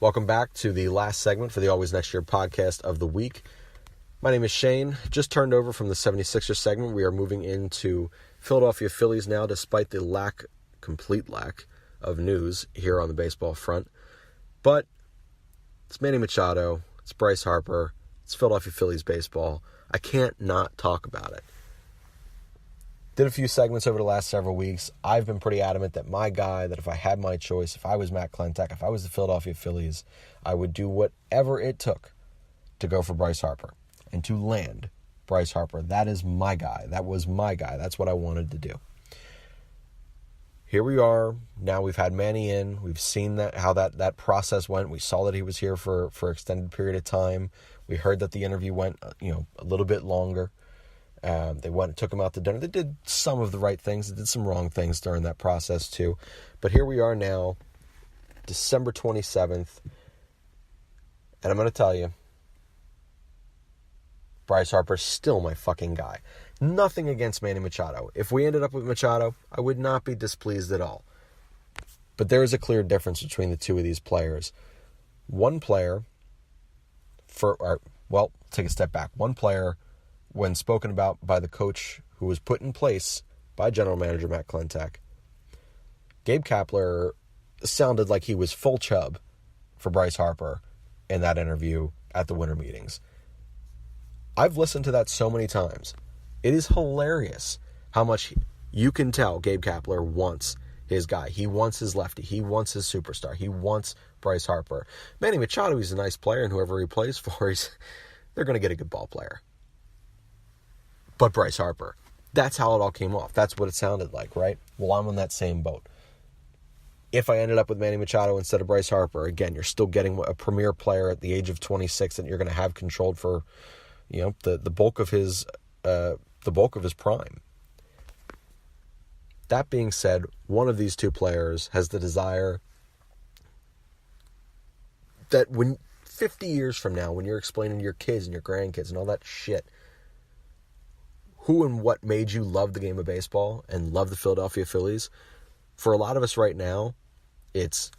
Welcome back to the last segment for the Always Next Year podcast of the week. My name is Shane. Just turned over from the 76ers segment. We are moving into Philadelphia Phillies now, despite the complete lack of news here on the baseball front. But it's Manny Machado, it's Bryce Harper, it's Philadelphia Phillies baseball. I can't not talk about it. Did a few segments over the last several weeks. I've been pretty adamant that my guy, that if I had my choice, if I was Matt Klentak, if I was the Philadelphia Phillies, I would do whatever it took to go for Bryce Harper and to land Bryce Harper. That is my guy. That was my guy. That's what I wanted to do. Here we are. Now we've had Manny in. We've seen how that process went. We saw that he was here for an extended period of time. We heard that the interview went a little bit longer. They went and took him out to dinner. They did some of the right things. They did some wrong things during that process too. But here we are now, December 27th. And I'm going to tell you, Bryce Harper's still my fucking guy. Nothing against Manny Machado. If we ended up with Machado, I would not be displeased at all. But there is a clear difference between the two of these players. One player, take a step back. One player, when spoken about by the coach who was put in place by general manager Matt Klentak, Gabe Kapler sounded like he was full chub for Bryce Harper in that interview at the winter meetings. I've listened to that so many times. It is hilarious how much you can tell Gabe Kapler wants his guy. He wants his lefty. He wants his superstar. He wants Bryce Harper. Manny Machado, he's a nice player, and whoever he plays for, they're going to get a good ball player. But Bryce Harper, that's how it all came off. That's what it sounded like, right? Well, I'm on that same boat. If I ended up with Manny Machado instead of Bryce Harper, again, you're still getting a premier player at the age of 26 that you're going to have controlled for, the bulk of his prime. That being said, one of these two players has the desire that when 50 years from now, when you're explaining to your kids and your grandkids and all that shit, who and what made you love the game of baseball and love the Philadelphia Phillies, for a lot of us right now, it's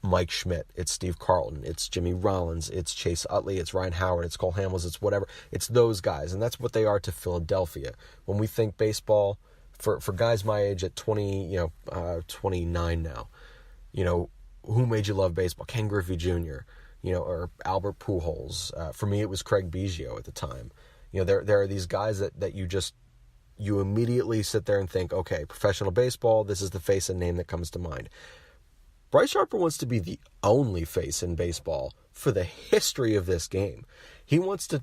Mike Schmidt, it's Steve Carlton, it's Jimmy Rollins, it's Chase Utley, it's Ryan Howard, it's Cole Hamels, it's whatever. It's those guys, and that's what they are to Philadelphia. When we think baseball, for guys my age at 29 now, who made you love baseball? Ken Griffey Jr., or Albert Pujols. For me, it was Craig Biggio at the time. There are these guys that you immediately sit there and think, okay, professional baseball, this is the face and name that comes to mind. Bryce Harper wants to be the only face in baseball for the history of this game. He wants to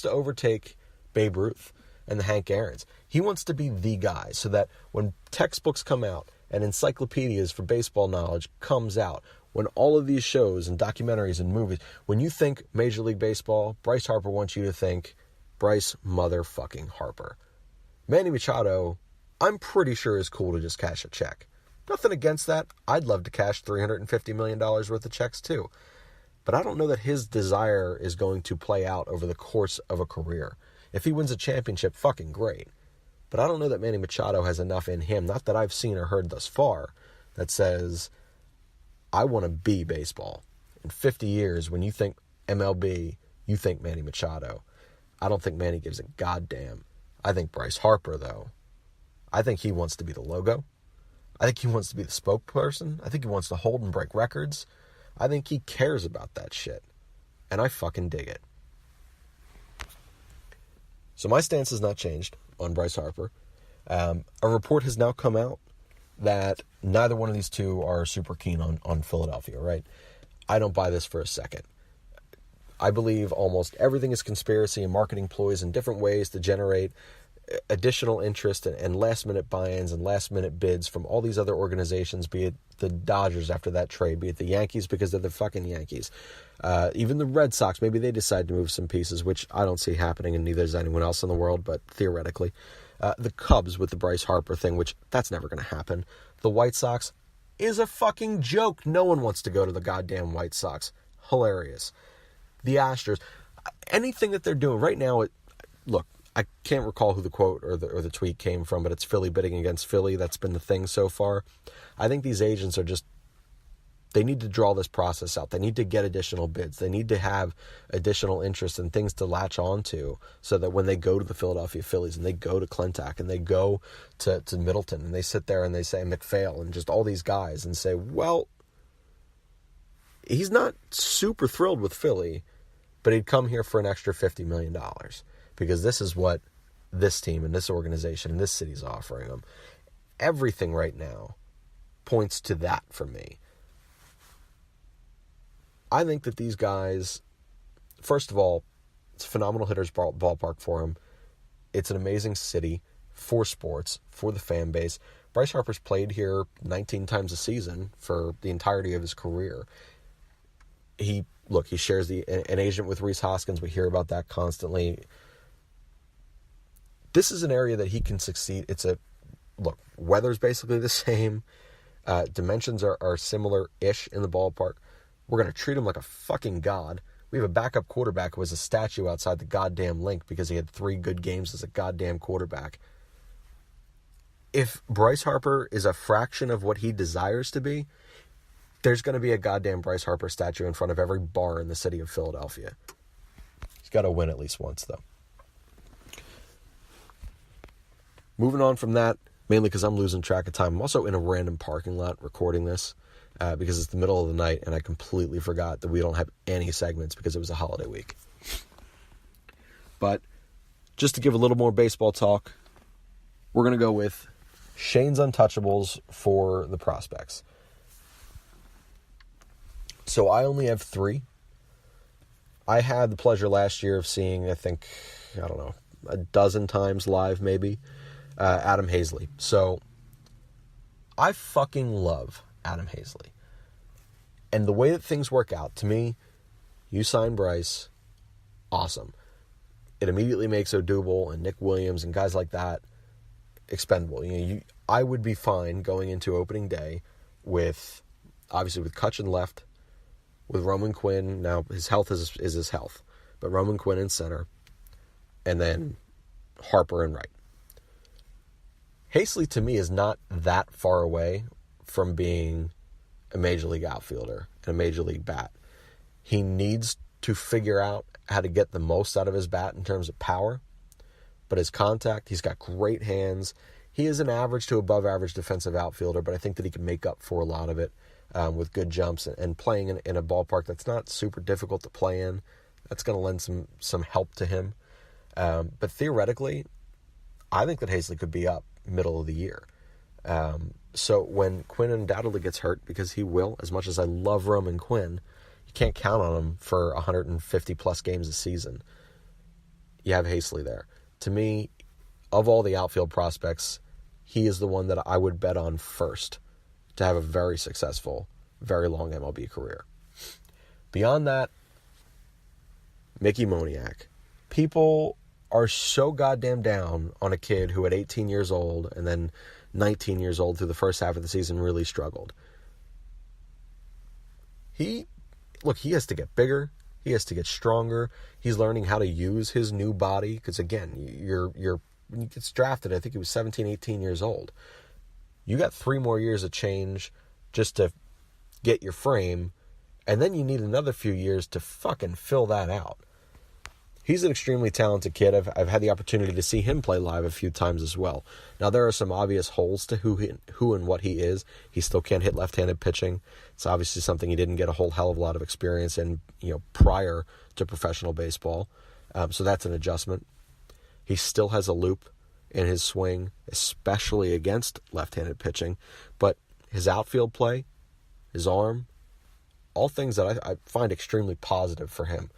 overtake Babe Ruth and the Hank Aaron's. He wants to be the guy so that when textbooks come out and encyclopedias for baseball knowledge comes out, when all of these shows and documentaries and movies, when you think Major League Baseball, Bryce Harper wants you to think Bryce motherfucking Harper. Manny Machado, I'm pretty sure is cool to just cash a check. Nothing against that. I'd love to cash $350 million worth of checks too. But I don't know that his desire is going to play out over the course of a career. If he wins a championship, fucking great. But I don't know that Manny Machado has enough in him, not that I've seen or heard thus far, that says, I want to be baseball. In 50 years, when you think MLB, you think Manny Machado. I don't think Manny gives a goddamn. I think Bryce Harper, though, I think he wants to be the logo. I think he wants to be the spokesperson. I think he wants to hold and break records. I think he cares about that shit. And I fucking dig it. So my stance has not changed on Bryce Harper. A report has now come out that neither one of these two are super keen on Philadelphia, right? I don't buy this for a second. I believe almost everything is conspiracy and marketing ploys in different ways to generate additional interest and last-minute buy-ins and last-minute bids from all these other organizations, be it the Dodgers after that trade, be it the Yankees because they're the fucking Yankees. Even the Red Sox, maybe they decide to move some pieces, which I don't see happening, and neither does anyone else in the world, but theoretically. The Cubs with the Bryce Harper thing, which that's never going to happen. The White Sox is a fucking joke. No one wants to go to the goddamn White Sox. Hilarious. The Astros, anything that they're doing right now, look, I can't recall who the quote or the tweet came from, but it's Philly bidding against Philly. That's been the thing so far. I think these agents are just They need to draw this process out. They need to get additional bids. They need to have additional interest and things to latch onto so that when they go to the Philadelphia Phillies and they go to Clintack and they go to Middleton and they sit there and they say McPhail and just all these guys and say, well, he's not super thrilled with Philly, but he'd come here for an extra $50 million because this is what this team and this organization and this city's offering him. Everything right now points to that for me. I think that these guys, first of all, it's a phenomenal hitter's ballpark for him. It's an amazing city for sports, for the fan base. Bryce Harper's played here 19 times a season for the entirety of his career. He shares an agent with Rhys Hoskins. We hear about that constantly. This is an area that he can succeed. Weather's basically the same. Dimensions are similar-ish in the ballpark. We're going to treat him like a fucking god. We have a backup quarterback who was a statue outside the goddamn link because he had 3 good games as a goddamn quarterback. If Bryce Harper is a fraction of what he desires to be, there's going to be a goddamn Bryce Harper statue in front of every bar in the city of Philadelphia. He's got to win at least once, though. Moving on from that, mainly because I'm losing track of time. I'm also in a random parking lot recording this because it's the middle of the night and I completely forgot that we don't have any segments because it was a holiday week. But just to give a little more baseball talk, we're going to go with Shane's untouchables for the prospects. So I only have 3. I had the pleasure last year of seeing, a dozen times live maybe, Adam Hazley. So I fucking love Adam Hazley. And the way that things work out, to me, you sign Bryce, awesome. It immediately makes Odubel and Nick Williams and guys like that expendable. I would be fine going into opening day with Kutch in left, with Roman Quinn. Now, his health is his health, but Roman Quinn in center, and then Harper in right. Hazley, to me, is not that far away from being a major league outfielder and a major league bat. He needs to figure out how to get the most out of his bat in terms of power, but his contact, he's got great hands. He is an average to above average defensive outfielder, but I think that he can make up for a lot of it with good jumps and playing in a ballpark that's not super difficult to play in. That's going to lend some help to him. But theoretically, I think that Hazley could be up middle of the year. So when Quinn undoubtedly gets hurt, because he will, as much as I love Roman Quinn, you can't count on him for 150-plus games a season. You have Hazley there. To me, of all the outfield prospects, he is the one that I would bet on first to have a very successful, very long MLB career. Beyond that, Mickey Moniak. People are so goddamn down on a kid who at 18 years old and then 19 years old through the first half of the season really struggled. He has to get bigger. He has to get stronger. He's learning how to use his new body. Because again, when he gets drafted, I think he was 17, 18 years old. You got 3 more years of change just to get your frame. And then you need another few years to fucking fill that out. He's an extremely talented kid. I've had the opportunity to see him play live a few times as well. Now, there are some obvious holes to who and what he is. He still can't hit left-handed pitching. It's obviously something he didn't get a whole hell of a lot of experience in, prior to professional baseball. So that's an adjustment. He still has a loop in his swing, especially against left-handed pitching. But his outfield play, his arm, all things that I find extremely positive for him.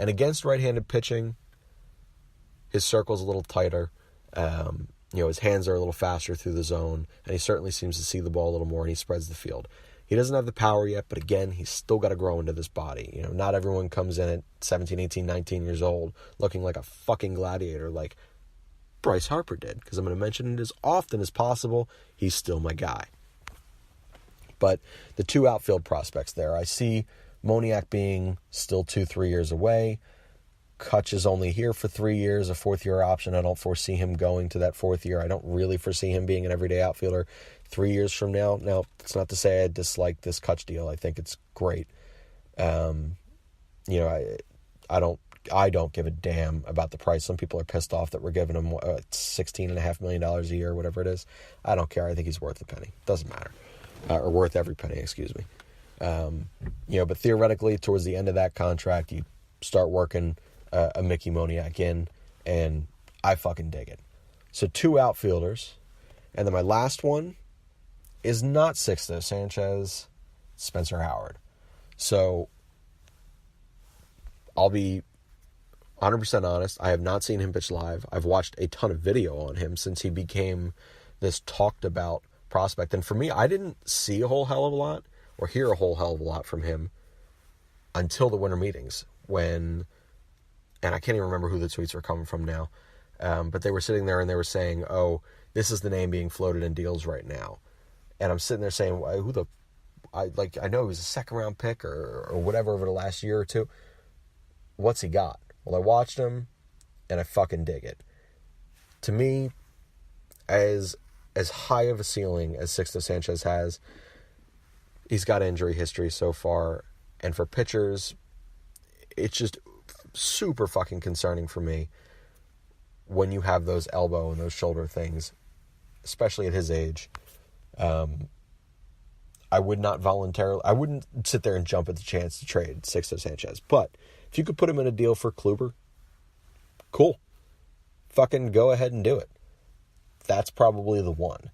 And against right-handed pitching, his circle's a little tighter. His hands are a little faster through the zone, and he certainly seems to see the ball a little more, and he spreads the field. He doesn't have the power yet, but again, he's still got to grow into this body. Not everyone comes in at 17, 18, 19 years old looking like a fucking gladiator like Bryce Harper did, because I'm going to mention it as often as possible. He's still my guy. But the 2 outfield prospects there, I see Moniak being still 2-3 years away. Kutch is only here for 3 years, a 4th-year option. I don't foresee him going to that 4th year. I don't really foresee him being an everyday outfielder. 3 years from now. Now, it's not to say I dislike this Kutch deal. I think it's great. You know, I don't give a damn about the price. Some people are pissed off that we're giving him $16.5 million a year, whatever it is. I don't care. I think he's worth a penny. Doesn't matter. Or worth every penny, excuse me. You know, but theoretically, towards the end of that contract, you start working a Mickey Moniak in, and I fucking dig it. So 2 outfielders, and then my last one is not Sixto Sanchez, Spencer Howard. So I'll be 100% honest. I have not seen him pitch live. I've watched a ton of video on him since he became this talked about prospect. And for me, I didn't see a whole hell of a lot or hear a whole hell of a lot from him until the winter meetings when, and I can't even remember who the tweets were coming from now, but they were sitting there and they were saying, oh, this is the name being floated in deals right now. And I'm sitting there saying, I know he was a second round pick or whatever over the last year or two. What's he got? Well, I watched him and I fucking dig it. To me, as high of a ceiling as Sixto Sanchez has, he's got injury history so far. And for pitchers, it's just super fucking concerning for me when you have those elbow and those shoulder things, especially at his age. I wouldn't sit there and jump at the chance to trade Sixto Sanchez. But if you could put him in a deal for Kluber, cool. Fucking go ahead and do it. That's probably the one.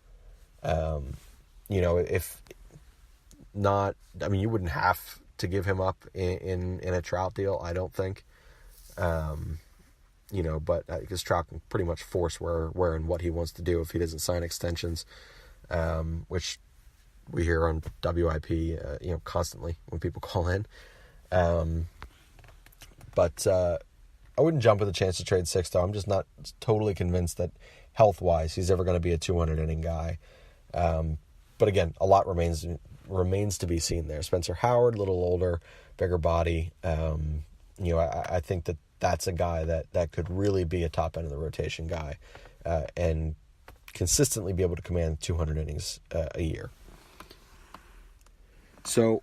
You know, if not, I mean, you wouldn't have to give him up in a Trout deal, I don't think. You know, but because Trout can pretty much force where and what he wants to do if he doesn't sign extensions, which we hear on WIP, you know, constantly when people call in. But I wouldn't jump at the chance to trade Sixto. I'm just not totally convinced that health-wise he's ever going to be a 200-inning guy. But again, a lot remains to be seen there. Spencer Howard, a little older, bigger body. You know, I think that's a guy that could really be a top end of the rotation guy and consistently be able to command 200 innings a year. So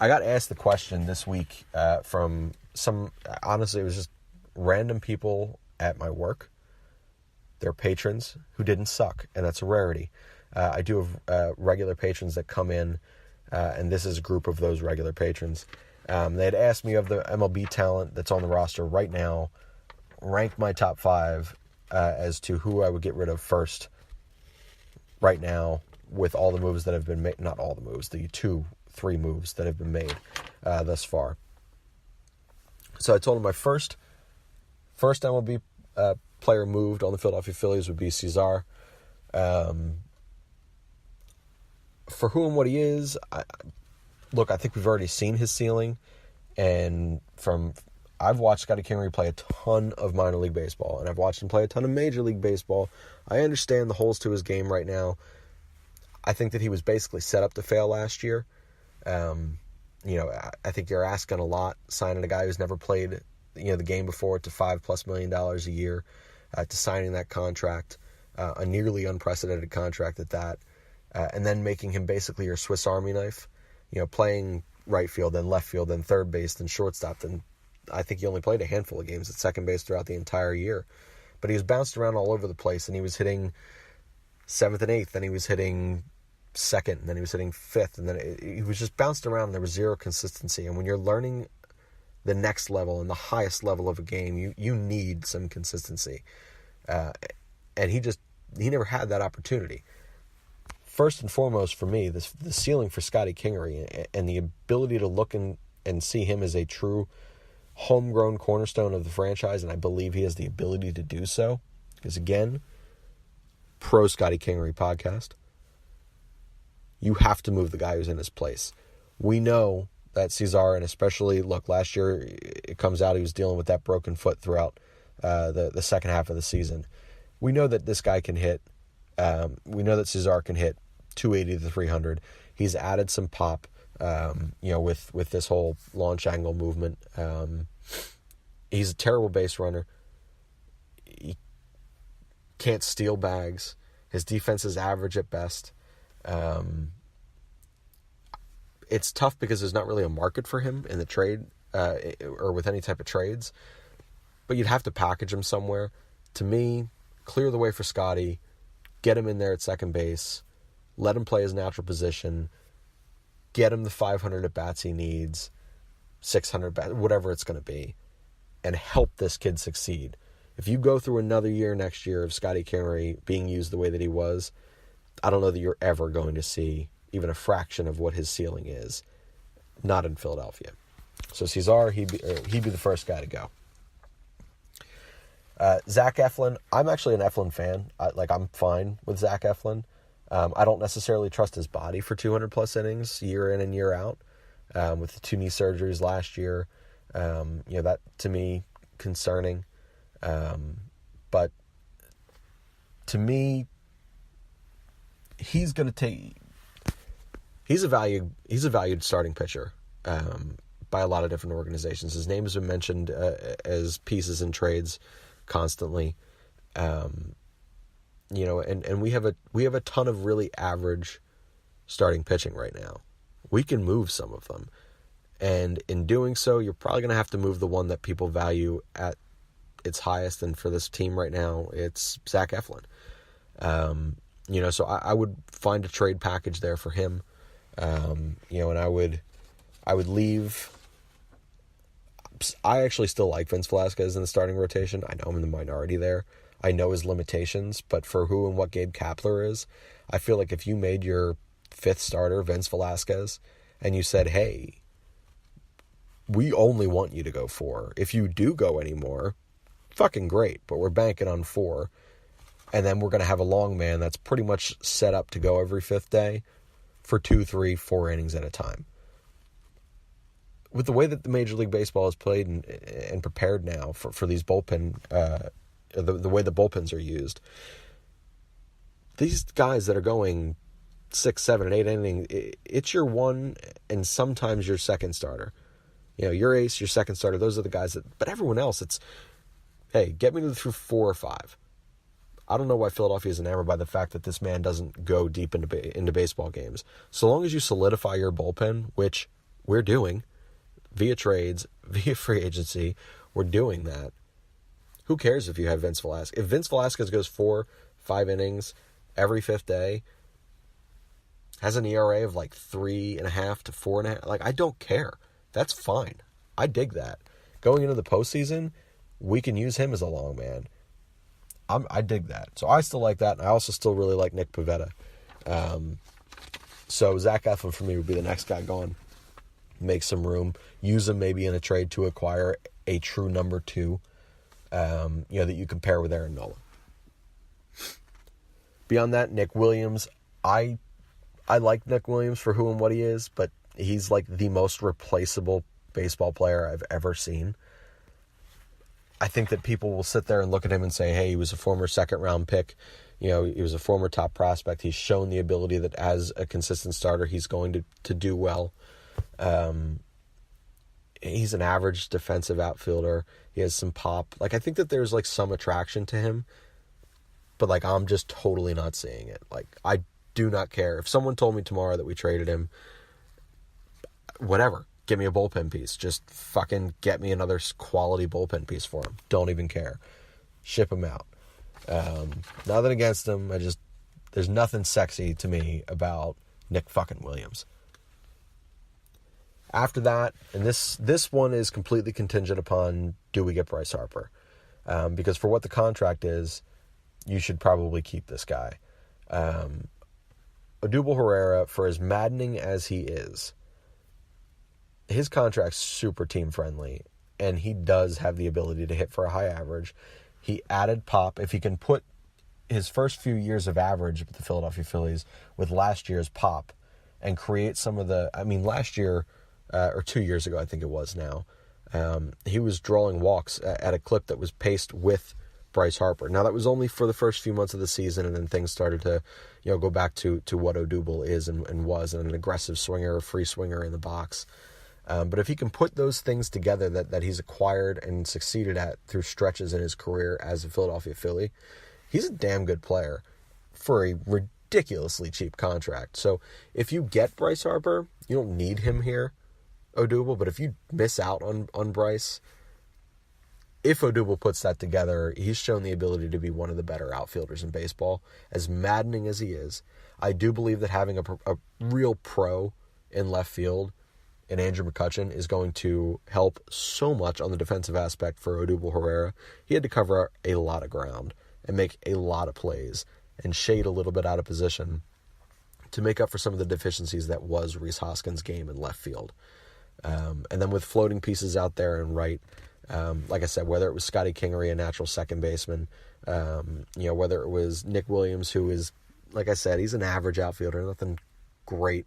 I got asked the question this week from honestly, it was just random people at my work. They're patrons who didn't suck, and that's a rarity. I do have regular patrons that come in, and this is a group of those regular patrons. They had asked me of the MLB talent that's on the roster right now, rank my top 5 as to who I would get rid of first right now with all the moves that have been made. Not all the moves, the 2-3 moves that have been made thus far. So I told him my first MLB player moved on the Philadelphia Phillies would be Cesar. For who and what he is, I think we've already seen his ceiling. And I've watched Scotty Kingery play a ton of minor league baseball, and I've watched him play a ton of major league baseball. I understand the holes to his game right now. I think that he was basically set up to fail last year. You know, I think you're asking a lot, signing a guy who's never played, you know, the game before to $5+ million a year, to signing that contract, a nearly unprecedented contract at that, and then making him basically your Swiss Army knife, you know, playing right field, then left field, then third base, then shortstop. Then I think he only played a handful of games at second base throughout the entire year. But he was bounced around all over the place, and he was hitting 7th and 8th, then he was hitting 2nd, and then he was hitting 5th, and then he was just bounced around, and there was zero consistency. And when you're learning the next level and the highest level of a game, you need some consistency. And he never had that opportunity. First and foremost for me, the ceiling for Scotty Kingery and the ability to look and see him as a true homegrown cornerstone of the franchise, and I believe he has the ability to do so, because again, pro Scotty Kingery podcast, you have to move the guy who's in his place. We know that Cesar, and especially, last year it comes out he was dealing with that broken foot throughout the second half of the season. We know that this guy can hit. We know that Cesar can hit 280 to 300. He's added some pop, with this whole launch angle movement. He's a terrible base runner. He can't steal bags. His defense is average at best. It's tough because there's not really a market for him in the trade or with any type of trades, but you'd have to package him somewhere. To me, clear the way for Scotty, get him in there at second base, let him play his natural position, get him the 500 at-bats he needs, 600 bats, whatever it's going to be, and help this kid succeed. If you go through another year next year of Scotty Kingery being used the way that he was, I don't know that you're ever going to see even a fraction of what his ceiling is. Not in Philadelphia. So Cesar, he'd be the first guy to go. Zach Eflin, I'm actually an Eflin fan. I'm fine with Zach Eflin. I don't necessarily trust his body for 200-plus innings year in and year out. With the 2 knee surgeries last year, that, to me, concerning. But to me, he's a valued starting pitcher by a lot of different organizations. His name has been mentioned as pieces in trades constantly. And we have a ton of really average starting pitching right now. We can move some of them. And in doing so, you're probably going to have to move the one that people value at its highest. And for this team right now, it's Zach Eflin. So I would find a trade package there for him. And I would leave. I actually still like Vince Velasquez in the starting rotation. I know I'm in the minority there. I know his limitations, but for who and what Gabe Kapler is, I feel like if you made your 5th starter Vince Velasquez and you said, hey, we only want you to go 4. If you do go anymore, fucking great, but we're banking on 4. And then we're going to have a long man that's pretty much set up to go every 5th day for 2, 3, 4 innings at a time. With the way that the Major League Baseball is played and prepared now for these bullpen, the way the bullpens are used, these guys that are going 6, 7, and 8 innings, it's your 1 and sometimes your 2nd starter. Your ace, your 2nd starter, those are the guys but everyone else, it's, hey, get me through 4 or 5. I don't know why Philadelphia is enamored by the fact that this man doesn't go deep into baseball games. So long as you solidify your bullpen, which we're doing, via trades, via free agency, we're doing that. Who cares if you have Vince Velasquez? If Vince Velasquez goes 4, 5 innings every 5th day, has an ERA of 3.5 to 4.5, I don't care. That's fine. I dig that. Going into the postseason, we can use him as a long man. I dig that. So I still like that, and I also still really like Nick Pivetta. So Zach Eflin for me would be the next guy going. Make some room. Use him maybe in a trade to acquire a true number 2, that you can pair with Aaron Nola. Beyond that, Nick Williams. I like Nick Williams for who and what he is, but he's the most replaceable baseball player I've ever seen. I think that people will sit there and look at him and say, hey, he was a former 2nd-round pick. He was a former top prospect. He's shown the ability that as a consistent starter, he's going to do well. He's an average defensive outfielder. He has some pop. I think that there's some attraction to him, but I'm just totally not seeing it. I do not care. If someone told me tomorrow that we traded him, whatever. Give me a bullpen piece. Just fucking get me another quality bullpen piece for him. Don't even care. Ship him out. Nothing against him. There's nothing sexy to me about Nick fucking Williams. After that, and this one is completely contingent upon, do we get Bryce Harper? Because for what the contract is, you should probably keep this guy. Odubel Herrera, for as maddening as he is, his contract's super team-friendly, and he does have the ability to hit for a high average. He added pop. If he can put his first few years of average with the Philadelphia Phillies with last year's pop and create some of the... last year, or 2 years ago, I think it was now, he was drawing walks at a clip that was paced with Bryce Harper. Now, that was only for the first few months of the season, and then things started to go back to what Odubel is and was, an aggressive swinger, a free swinger in the box. But if he can put those things together that he's acquired and succeeded at through stretches in his career as a Philadelphia Philly, he's a damn good player for a ridiculously cheap contract. So if you get Bryce Harper, you don't need him here, Odubel. But if you miss out on Bryce, if Odubel puts that together, he's shown the ability to be one of the better outfielders in baseball. As maddening as he is, I do believe that having a real pro in left field in Andrew McCutchen is going to help so much on the defensive aspect for Odubel Herrera. He had to cover a lot of ground and make a lot of plays and shade a little bit out of position to make up for some of the deficiencies that was Rhys Hoskins' game in left field. And then with floating pieces out there and right, like I said, whether it was Scotty Kingery, a natural second baseman, whether it was Nick Williams, who is, like I said, he's an average outfielder, nothing great.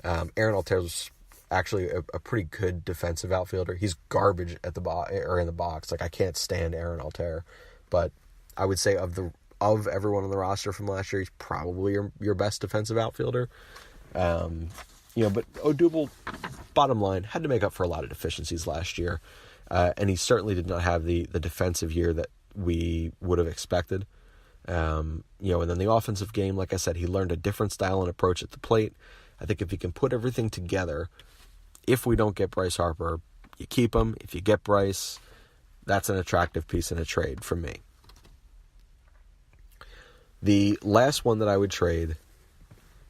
Aaron Alter's actually a pretty good defensive outfielder. He's garbage at the or in the box. Like, I can't stand Aaron Alter, but I would say of everyone on the roster from last year, he's probably your best defensive outfielder. But Odubel, bottom line, had to make up for a lot of deficiencies last year. And he certainly did not have the defensive year that we would have expected. And then the offensive game, like I said, he learned a different style and approach at the plate. I think if he can put everything together, if we don't get Bryce Harper, you keep him. If you get Bryce, that's an attractive piece in a trade for me. The last one that I would trade,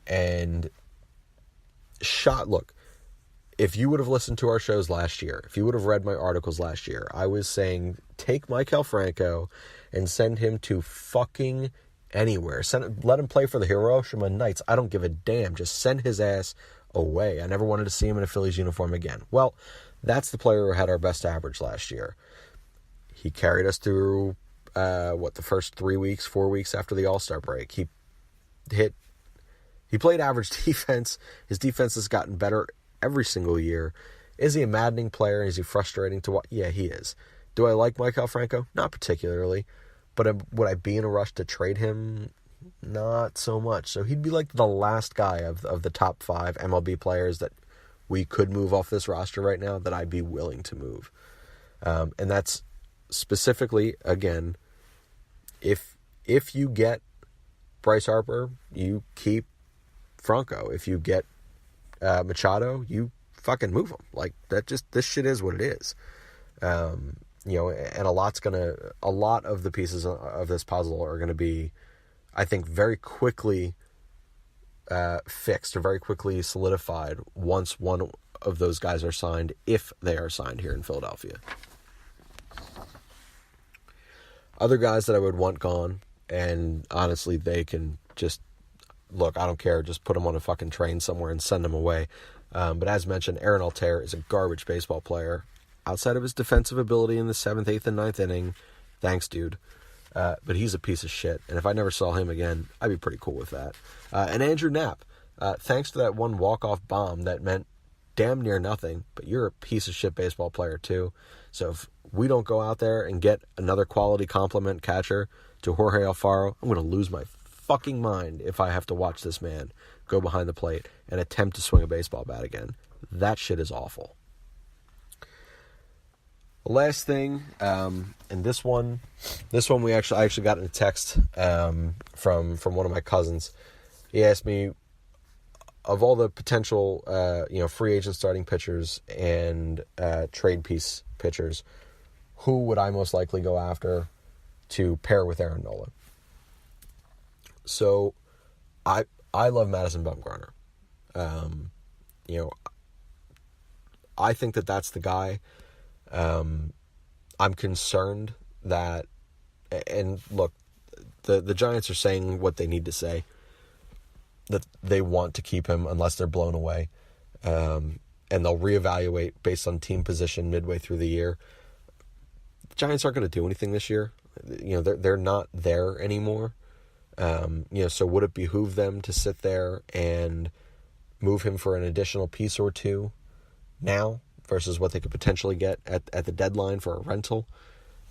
and look, if you would have listened to our shows last year, if you would have read my articles last year, I was saying take Maikel Franco and send him to fucking anywhere. Let him play for the Hiroshima Knights. I don't give a damn. Just send his ass away. I never wanted to see him in a Phillies uniform again. Well, that's the player who had our best average last year. He carried us through, the first 4 weeks after the All-Star break. He played average defense. His defense has gotten better every single year. Is he a maddening player? Is he frustrating to watch? Yeah, he is. Do I like Maikel Franco? Not particularly. But would I be in a rush to trade him? Not so much. So he'd be like the last guy of the top 5 MLB players that we could move off this roster right now that I'd be willing to move. And that's specifically, again, if you get Bryce Harper, you keep Franco. If you get Machado, you fucking move him. Like, this shit is what it is. And a lot of the pieces of this puzzle are going to be, I think, very quickly fixed or very quickly solidified once one of those guys are signed, if they are signed here in Philadelphia. Other guys that I would want gone, and honestly, they can just, look, I don't care, just put them on a fucking train somewhere and send them away. But as mentioned, Aaron Alter is a garbage baseball player. Outside of his defensive ability in the 7th, 8th, and 9th inning, thanks, dude. But he's a piece of shit. And if I never saw him again, I'd be pretty cool with that. And Andrew Knapp, thanks to that one walk-off bomb that meant damn near nothing, but you're a piece of shit baseball player too. So if we don't go out there and get another quality compliment catcher to Jorge Alfaro, I'm going to lose my fucking mind if I have to watch this man go behind the plate and attempt to swing a baseball bat again. That shit is awful. The last thing, and this one I actually got in a text from one of my cousins. He asked me, of all the potential free agent starting pitchers and trade piece pitchers, who would I most likely go after to pair with Aaron Nola? So I love Madison Bumgarner. I think that's the guy. I'm concerned that, and look, the Giants are saying what they need to say, that they want to keep him unless they're blown away. And they'll reevaluate based on team position midway through the year. The Giants aren't going to do anything this year. They're not there anymore. So would it behoove them to sit there and move him for an additional piece or two now versus what they could potentially get at the deadline for a rental?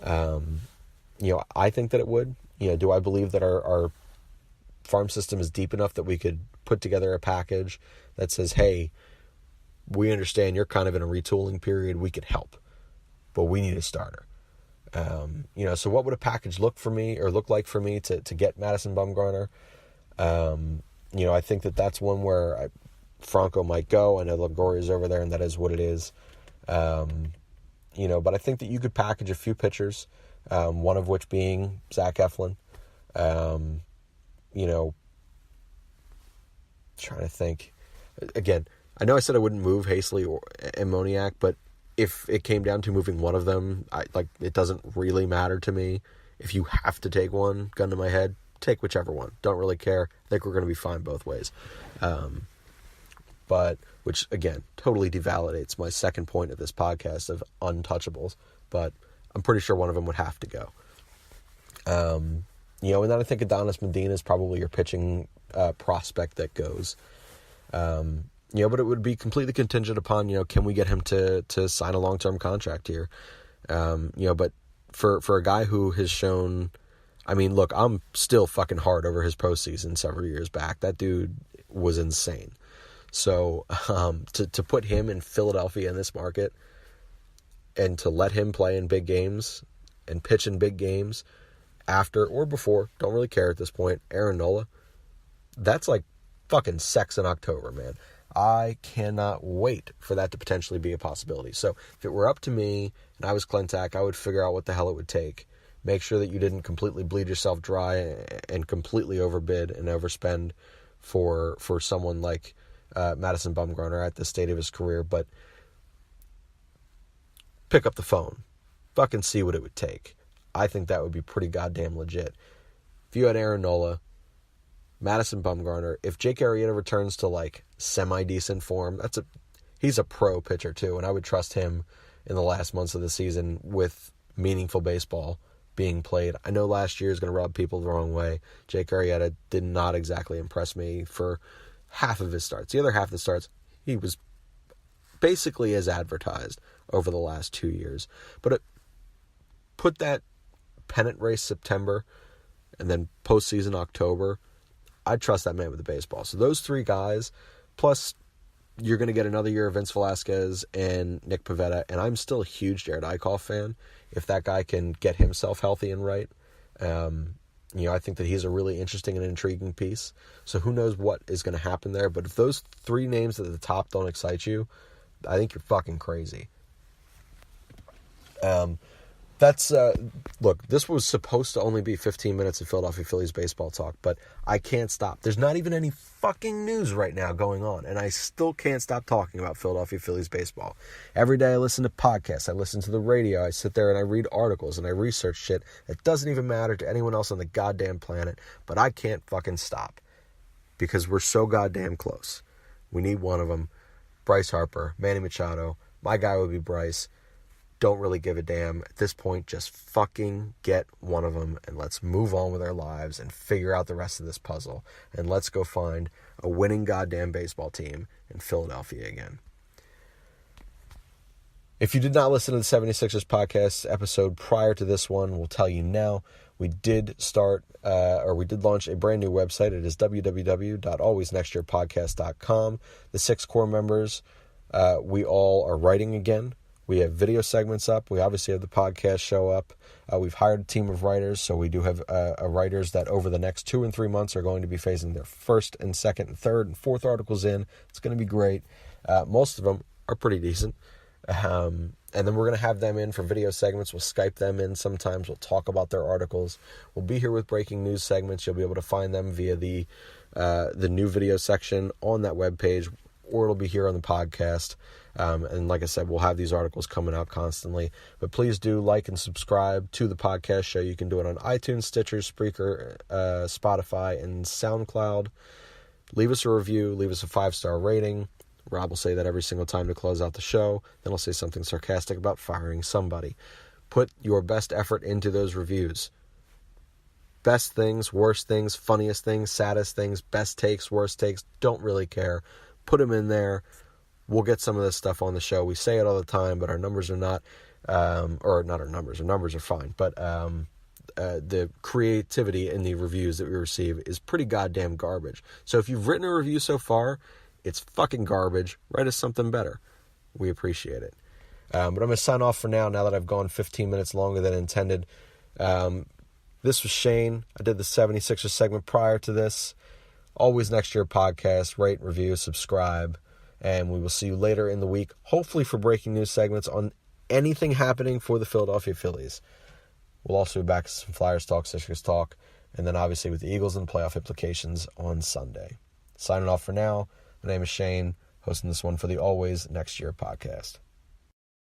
I think that it would. Do I believe that our farm system is deep enough that we could put together a package that says, hey, we understand you're kind of in a retooling period, we could help, but we need a starter. So what would a package look like for me to get Madison Bumgarner? I think that's one where Franco might go. I know Longoria's over there, and that is what it is. But I think that you could package a few pitchers, one of which being Zach Eflin. Trying to think. Again, I know I said I wouldn't move Hasely and Moniak, but if it came down to moving one of them, it doesn't really matter to me. If you have to take one, gun to my head, take whichever one. Don't really care. I think we're going to be fine both ways. But, which, again, totally devalidates my second point of this podcast of untouchables. But I'm pretty sure one of them would have to go. And then I think Adonis Medina is probably your pitching prospect that goes. But it would be completely contingent upon, can we get him to sign a long-term contract here? But for a guy who has shown, look, I'm still fucking hard over his postseason several years back. That dude was insane. So to put him in Philadelphia in this market and to let him play in big games and pitch in big games after or before, don't really care at this point, Aaron Nola, that's like fucking sex in October, man. I cannot wait for that to potentially be a possibility. So if it were up to me and I was Clintac, I would figure out what the hell it would take. Make sure that you didn't completely bleed yourself dry and completely overbid and overspend for someone like Madison Bumgarner at this state of his career, but pick up the phone. Fucking see what it would take. I think that would be pretty goddamn legit. If you had Aaron Nola, Madison Bumgarner, if Jake Arrieta returns to semi-decent form, he's a pro pitcher too, and I would trust him in the last months of the season with meaningful baseball being played. I know last year is going to rub people the wrong way. Jake Arrieta did not exactly impress me for half of his starts. The other half of the starts, he was basically as advertised over the last 2 years. But put that pennant race September and then postseason October, I'd trust that man with the baseball. So those three guys, plus you're going to get another year of Vince Velasquez and Nick Pivetta, and I'm still a huge Jared Eichhoff fan. If that guy can get himself healthy and right, I think that he's a really interesting and intriguing piece. So who knows what is going to happen there. But if those three names at the top don't excite you, I think you're fucking crazy. Look, this was supposed to only be 15 minutes of Philadelphia Phillies baseball talk, but I can't stop. There's not even any fucking news right now going on, and I still can't stop talking about Philadelphia Phillies baseball. Every day I listen to podcasts, I listen to the radio, I sit there and I read articles and I research shit that doesn't even matter to anyone else on the goddamn planet, but I can't fucking stop because we're so goddamn close. We need one of them. Bryce Harper, Manny Machado, my guy would be Bryce. Don't really give a damn. At this point, just fucking get one of them and let's move on with our lives and figure out the rest of this puzzle. And let's go find a winning goddamn baseball team in Philadelphia again. If you did not listen to the 76ers podcast episode prior to this one, we'll tell you now. We did launch a brand new website. It is www.alwaysnextyearpodcast.com. The 6 core members, we all are writing again. We have video segments up. We obviously have the podcast show up. We've hired a team of writers, so we do have writers that over the next 2 and 3 months are going to be phasing their first and second and third and fourth articles in. It's going to be great. Most of them are pretty decent. And then we're going to have them in for video segments. We'll Skype them in sometimes. We'll talk about their articles. We'll be here with breaking news segments. You'll be able to find them via the new video section on that webpage, or it'll be here on the podcast. And like I said, we'll have these articles coming out constantly. But please do like and subscribe to the podcast show. You can do it on iTunes, Stitcher, Spreaker, Spotify, and SoundCloud. Leave us a review. Leave us a 5-star rating. Rob will say that every single time to close out the show. Then I'll say something sarcastic about firing somebody. Put your best effort into those reviews. Best things, worst things, funniest things, saddest things, best takes, worst takes. Don't really care. Put them in there. We'll get some of this stuff on the show. We say it all the time, but our numbers are not, or not our numbers are fine, but the creativity in the reviews that we receive is pretty goddamn garbage. So if you've written a review so far, it's fucking garbage. Write us something better. We appreciate it. But I'm going to sign off for now that I've gone 15 minutes longer than intended. This was Shane. I did the 76ers segment prior to this. Always Next Year Podcast. Rate, review, subscribe. And we will see you later in the week, hopefully for breaking news segments on anything happening for the Philadelphia Phillies. We'll also be back to some Flyers talk, Sixers talk, and then obviously with the Eagles and playoff implications on Sunday. Signing off for now, my name is Shane, hosting this one for the Always Next Year Podcast.